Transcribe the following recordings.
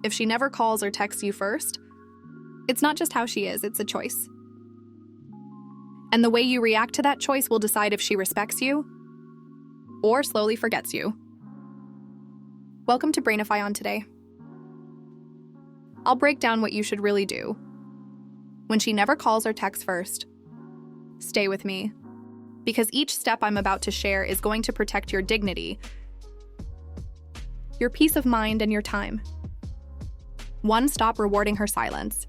if she never calls or texts you first, it's not just how she is, it's a choice. And the way you react to that choice will decide if she respects you or slowly forgets you. Welcome to Brainify On today. I'll break down what you should really do. When she never calls or texts first, stay with me, because each step I'm about to share is going to protect your dignity, your peace of mind, and your time. 1. Stop rewarding her silence.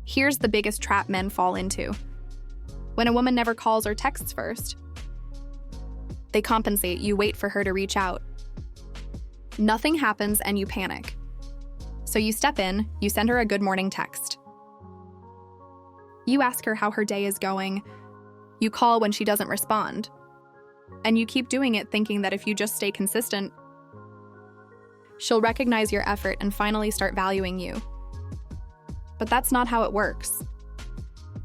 Here's the biggest trap men fall into. When a woman never calls or texts first, they compensate. You wait for her to reach out. Nothing happens and you panic. So you step in, you send her a good morning text. You ask her how her day is going. You call when she doesn't respond. And you keep doing it thinking that if you just stay consistent, she'll recognize your effort and finally start valuing you. But that's not how it works.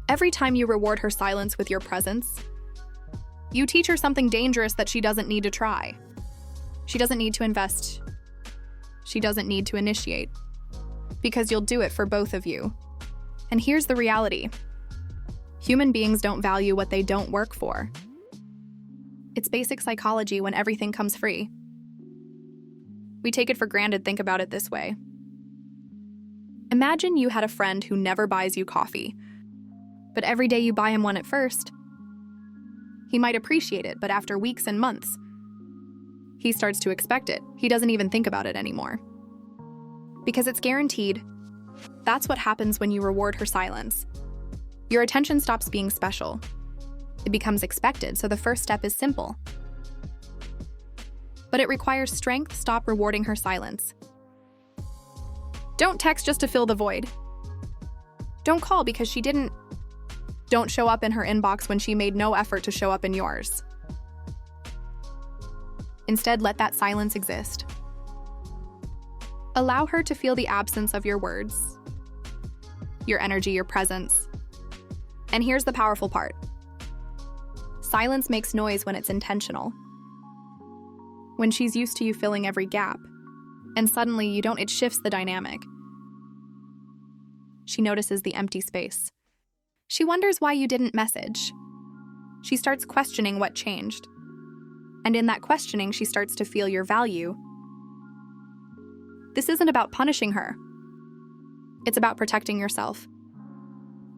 Every time you reward her silence with your presence, you teach her something dangerous that she doesn't need to try. She doesn't need to invest. She doesn't need to initiate. Because you'll do it for both of you. And here's the reality. Human beings don't value what they don't work for. It's basic psychology when everything comes free. We take it for granted. Think about it this way. Imagine you had a friend who never buys you coffee, but every day you buy him one at first. He might appreciate it, but after weeks and months, he starts to expect it. He doesn't even think about it anymore. Because it's guaranteed. That's what happens when you reward her silence. Your attention stops being special. It becomes expected, so the first step is simple. But it requires strength. Stop rewarding her silence. Don't text just to fill the void. Don't call because she didn't. Don't show up in her inbox when she made no effort to show up in yours. Instead, let that silence exist. Allow her to feel the absence of your words, your energy, your presence. And here's the powerful part. Silence makes noise when it's intentional. When she's used to you filling every gap, and suddenly you don't, it shifts the dynamic. She notices the empty space. She wonders why you didn't message. She starts questioning what changed. And in that questioning, she starts to feel your value. This isn't about punishing her. It's about protecting yourself.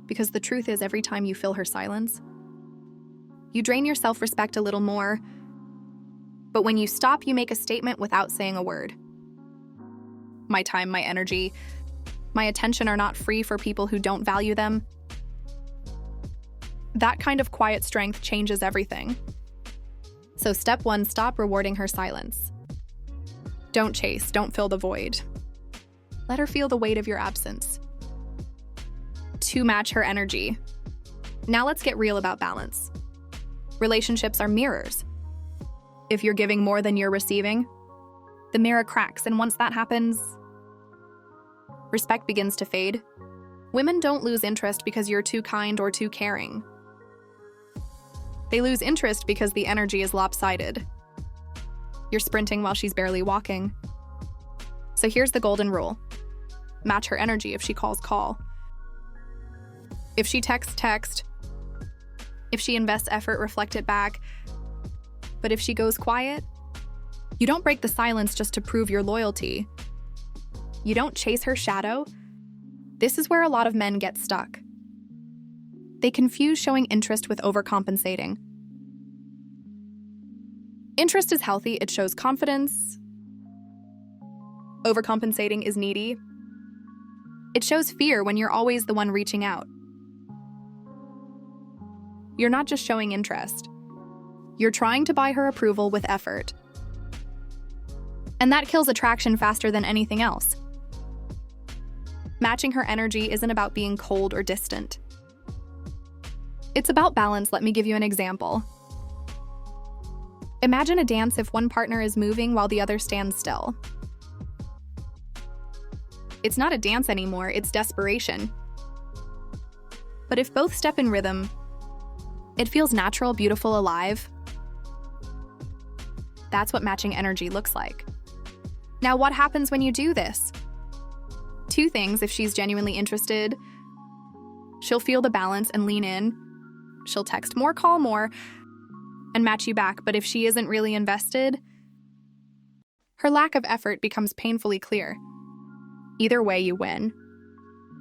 Because the truth is, every time you fill her silence, you drain your self-respect a little more. But when you stop, you make a statement without saying a word. My time, my energy, my attention are not free for people who don't value them. That kind of quiet strength changes everything. So step 1, stop rewarding her silence. Don't chase, don't fill the void. Let her feel the weight of your absence. 2, match her energy. Now let's get real about balance. Relationships are mirrors. If you're giving more than you're receiving, the mirror cracks, and once that happens, respect begins to fade. Women don't lose interest because you're too kind or too caring. They lose interest because the energy is lopsided. You're sprinting while she's barely walking. So here's the golden rule. Match her energy. If she calls, call. If she texts, text. If she invests effort, reflect it back. But if she goes quiet, you don't break the silence just to prove your loyalty. You don't chase her shadow. This is where a lot of men get stuck. They confuse showing interest with overcompensating. Interest is healthy, it shows confidence. Overcompensating is needy. It shows fear when you're always the one reaching out. You're not just showing interest. You're trying to buy her approval with effort. And that kills attraction faster than anything else. Matching her energy isn't about being cold or distant. It's about balance. Let me give you an example. Imagine a dance if one partner is moving while the other stands still. It's not a dance anymore, it's desperation. But if both step in rhythm, it feels natural, beautiful, alive. That's what matching energy looks like. Now, what happens when you do this? Two things if she's genuinely interested. She'll feel the balance and lean in. She'll text more, call more, and match you back. But if she isn't really invested, her lack of effort becomes painfully clear. Either way, you win.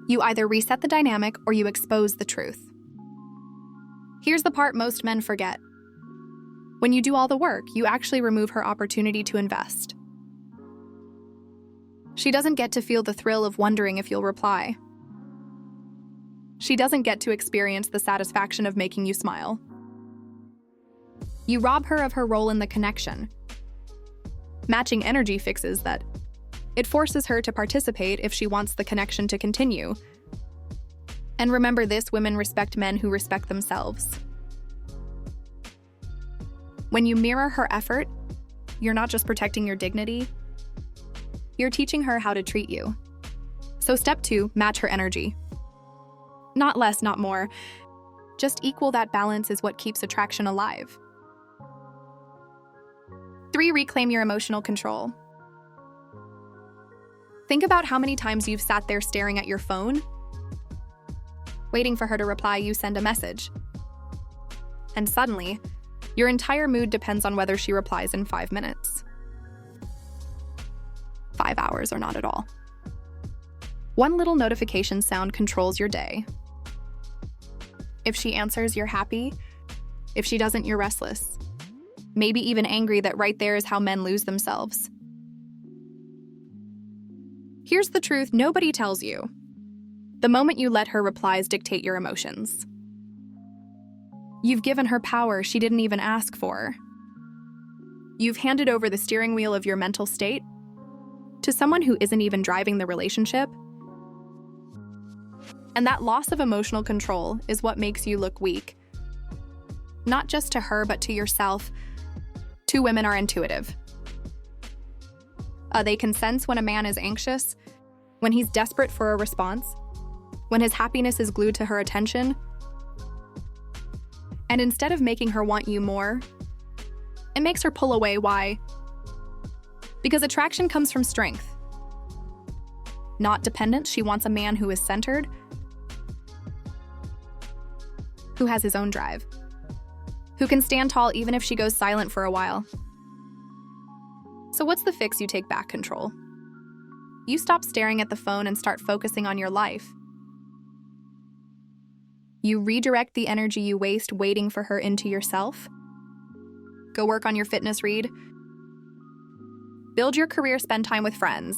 You either reset the dynamic or you expose the truth. Here's the part most men forget. When you do all the work, you actually remove her opportunity to invest. She doesn't get to feel the thrill of wondering if you'll reply. She doesn't get to experience the satisfaction of making you smile. You rob her of her role in the connection. Matching energy fixes that. It forces her to participate if she wants the connection to continue. And remember this, women respect men who respect themselves. When you mirror her effort, you're not just protecting your dignity, you're teaching her how to treat you. So step 2, match her energy. Not less, not more. Just equal that balance is what keeps attraction alive. 3, reclaim your emotional control. Think about how many times you've sat there staring at your phone, waiting for her to reply. You send a message. And suddenly, your entire mood depends on whether she replies in 5 minutes, 5 hours, or not at all. One little notification sound controls your day. If she answers, you're happy. If she doesn't, you're restless. Maybe even angry. That right there is how men lose themselves. Here's the truth nobody tells you. The moment you let her replies dictate your emotions. You've given her power she didn't even ask for. You've handed over the steering wheel of your mental state to someone who isn't even driving the relationship. And that loss of emotional control is what makes you look weak. Not just to her, but to yourself. 2 women are intuitive. They can sense when a man is anxious, when he's desperate for a response, when his happiness is glued to her attention. And instead of making her want you more, it makes her pull away. Why? Because attraction comes from strength, not dependence. She wants a man who is centered, who has his own drive, who can stand tall even if she goes silent for a while. So what's the fix? You take back control. You stop staring at the phone and start focusing on your life. You redirect the energy you waste waiting for her into yourself. Go work on your fitness, read. Build your career, spend time with friends.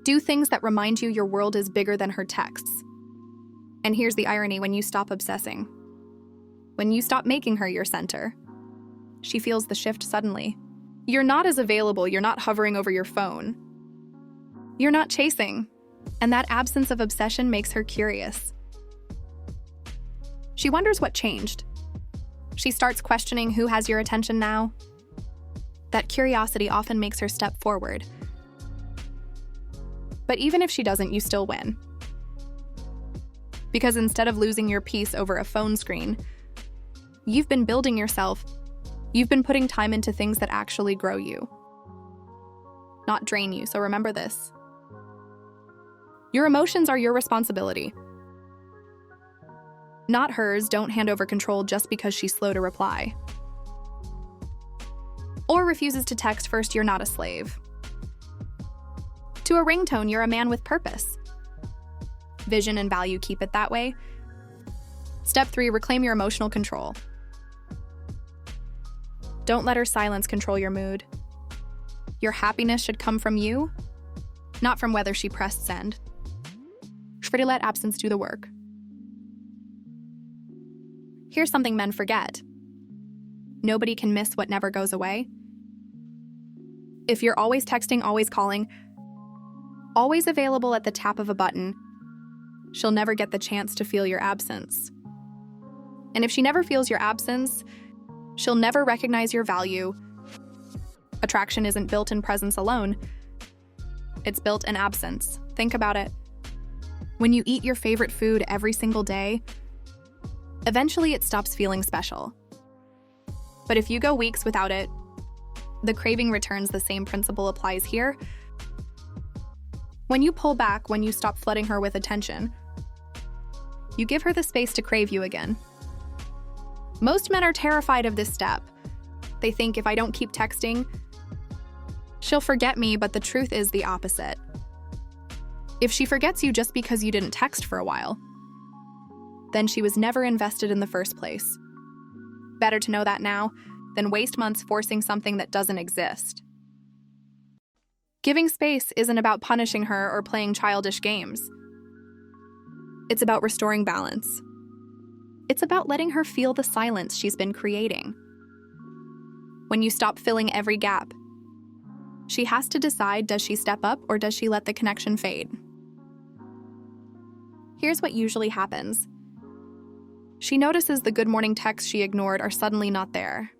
Do things that remind you your world is bigger than her texts. And here's the irony: when you stop obsessing, when you stop making her your center, she feels the shift suddenly. You're not as available, you're not hovering over your phone. You're not chasing. And that absence of obsession makes her curious. She wonders what changed. She starts questioning who has your attention now. That curiosity often makes her step forward. But even if she doesn't, you still win. Because instead of losing your peace over a phone screen, you've been building yourself. You've been putting time into things that actually grow you, not drain you. So remember this. Your emotions are your responsibility, not hers. Don't hand over control just because she's slow to reply or refuses to text first. You're not a slave. To a ringtone, you're a man with purpose, vision, and value. Keep it that way. Step 3, reclaim your emotional control. Don't let her silence control your mood. Your happiness should come from you, not from whether she pressed send. Let absence do the work. Here's something men forget. Nobody can miss what never goes away. If you're always texting, always calling, always available at the tap of a button, she'll never get the chance to feel your absence. And if she never feels your absence, she'll never recognize your value. Attraction isn't built in presence alone. It's built in absence. Think about it. When you eat your favorite food every single day, eventually it stops feeling special. But if you go weeks without it, The craving returns, the same principle applies here. When you pull back, when you stop flooding her with attention, you give her the space to crave you again. Most men are terrified of this step. They think, if I don't keep texting, she'll forget me, but the truth is the opposite. If she forgets you just because you didn't text for a while, then she was never invested in the first place. Better to know that now than waste months forcing something that doesn't exist. Giving space isn't about punishing her or playing childish games. It's about restoring balance. It's about letting her feel the silence she's been creating. When you stop filling every gap, she has to decide, does she step up or does she let the connection fade? Here's what usually happens. She notices the good morning texts she ignored are suddenly not there.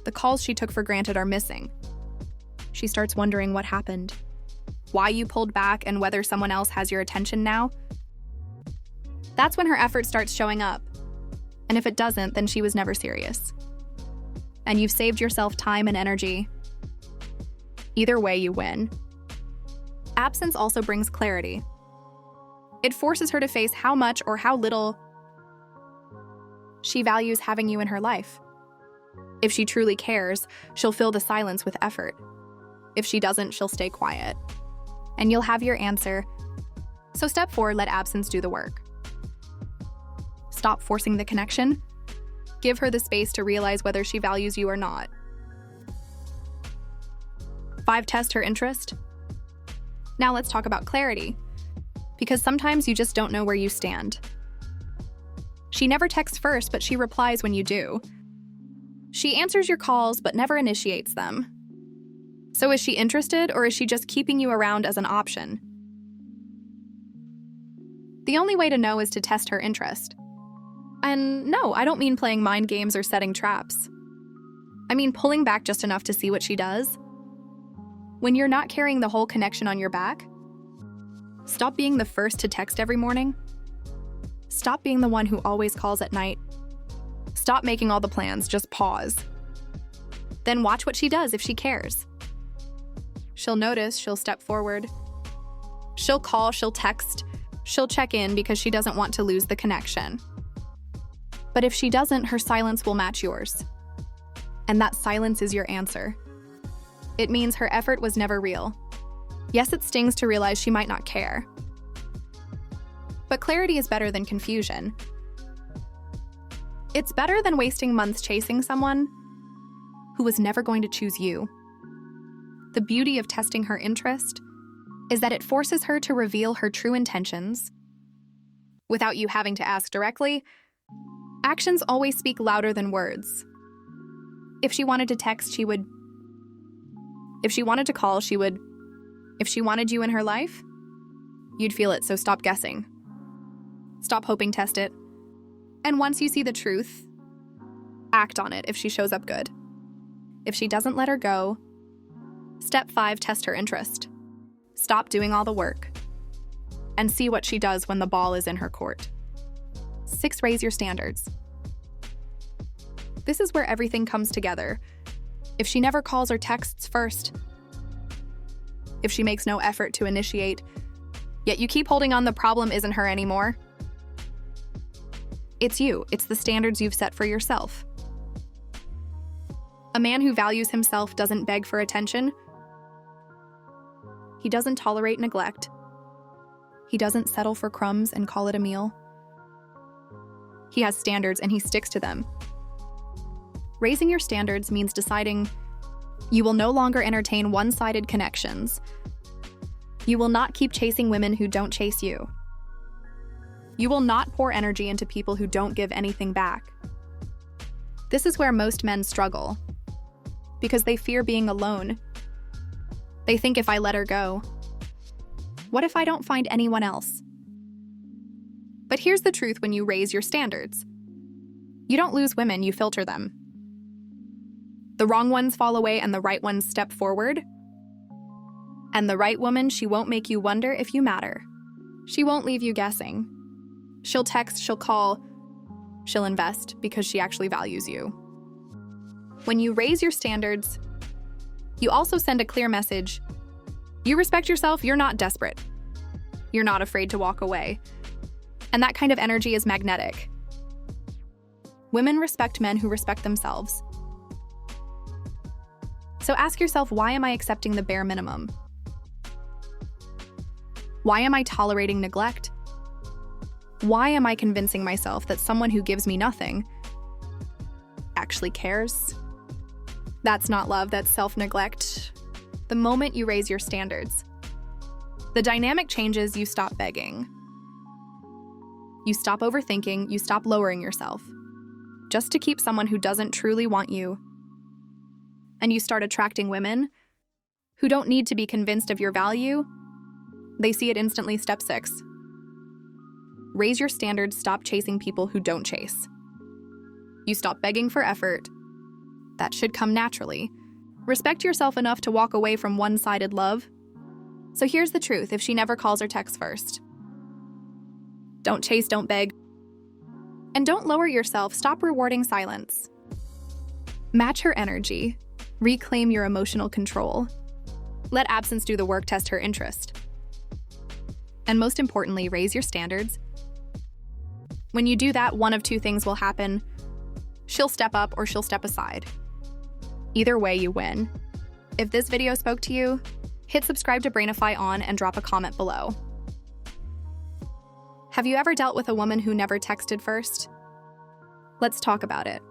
The calls she took for granted are missing. She starts wondering what happened, why you pulled back, and whether someone else has your attention now. That's when her effort starts showing up. And if it doesn't, then she was never serious. And you've saved yourself time and energy. Either way, you win. Absence also brings clarity. It forces her to face how much or how little she values having you in her life. If she truly cares, she'll fill the silence with effort. If she doesn't, she'll stay quiet. And you'll have your answer. So step 4, let absence do the work. Stop forcing the connection. Give her the space to realize whether she values you or not. 5, test her interest. Now let's talk about clarity, because sometimes you just don't know where you stand. She never texts first, but she replies when you do. She answers your calls, but never initiates them. So is she interested, or is she just keeping you around as an option? The only way to know is to test her interest. And no, I don't mean playing mind games or setting traps. I mean pulling back just enough to see what she does. When you're not carrying the whole connection on your back, stop being the first to text every morning. Stop being the one who always calls at night. Stop making all the plans, just pause. Then watch what she does if she cares. She'll notice, she'll step forward. She'll call, she'll text, she'll check in because she doesn't want to lose the connection. But if she doesn't, her silence will match yours. And that silence is your answer. It means her effort was never real. Yes, it stings to realize she might not care. But clarity is better than confusion. It's better than wasting months chasing someone who was never going to choose you. The beauty of testing her interest is that it forces her to reveal her true intentions without you having to ask directly. Actions always speak louder than words. If she wanted to text, she would. If she wanted to call, she would. If she wanted you in her life, you'd feel it, so stop guessing. Stop hoping, test it. And once you see the truth, act on it if she shows up good. If she doesn't, let her go. Step 5, test her interest. Stop doing all the work and see what she does when the ball is in her court. 6, raise your standards. This is where everything comes together. If she never calls or texts first, if she makes no effort to initiate, yet you keep holding on, the problem isn't her anymore. It's you. It's the standards you've set for yourself. A man who values himself doesn't beg for attention. He doesn't tolerate neglect. He doesn't settle for crumbs and call it a meal. He has standards and he sticks to them. Raising your standards means deciding you will no longer entertain one-sided connections. You will not keep chasing women who don't chase you. You will not pour energy into people who don't give anything back. This is where most men struggle, because they fear being alone. They think, if I let her go, what if I don't find anyone else? But here's the truth: when you raise your standards, you don't lose women, you filter them. The wrong ones fall away and the right ones step forward. And the right woman, she won't make you wonder if you matter. She won't leave you guessing. She'll text, she'll call, she'll invest because she actually values you. When you raise your standards, you also send a clear message. You respect yourself, you're not desperate. You're not afraid to walk away. And that kind of energy is magnetic. Women respect men who respect themselves. So ask yourself, why am I accepting the bare minimum? Why am I tolerating neglect? Why am I convincing myself that someone who gives me nothing actually cares? That's not love, that's self-neglect. The moment you raise your standards, the dynamic changes. You stop begging. You stop overthinking, you stop lowering yourself just to keep someone who doesn't truly want you. And you start attracting women who don't need to be convinced of your value. They see it instantly. Step 6. Raise your standards, stop chasing people who don't chase. You stop begging for effort. That should come naturally. Respect yourself enough to walk away from one-sided love. So here's the truth, if she never calls or texts first. Don't chase, don't beg. And don't lower yourself, stop rewarding silence. Match her energy. Reclaim your emotional control. Let absence do the work, test her interest. And most importantly, raise your standards. When you do that, one of two things will happen. She'll step up or she'll step aside. Either way, you win. If this video spoke to you, hit subscribe to Brainify on and drop a comment below. Have you ever dealt with a woman who never texted first? Let's talk about it.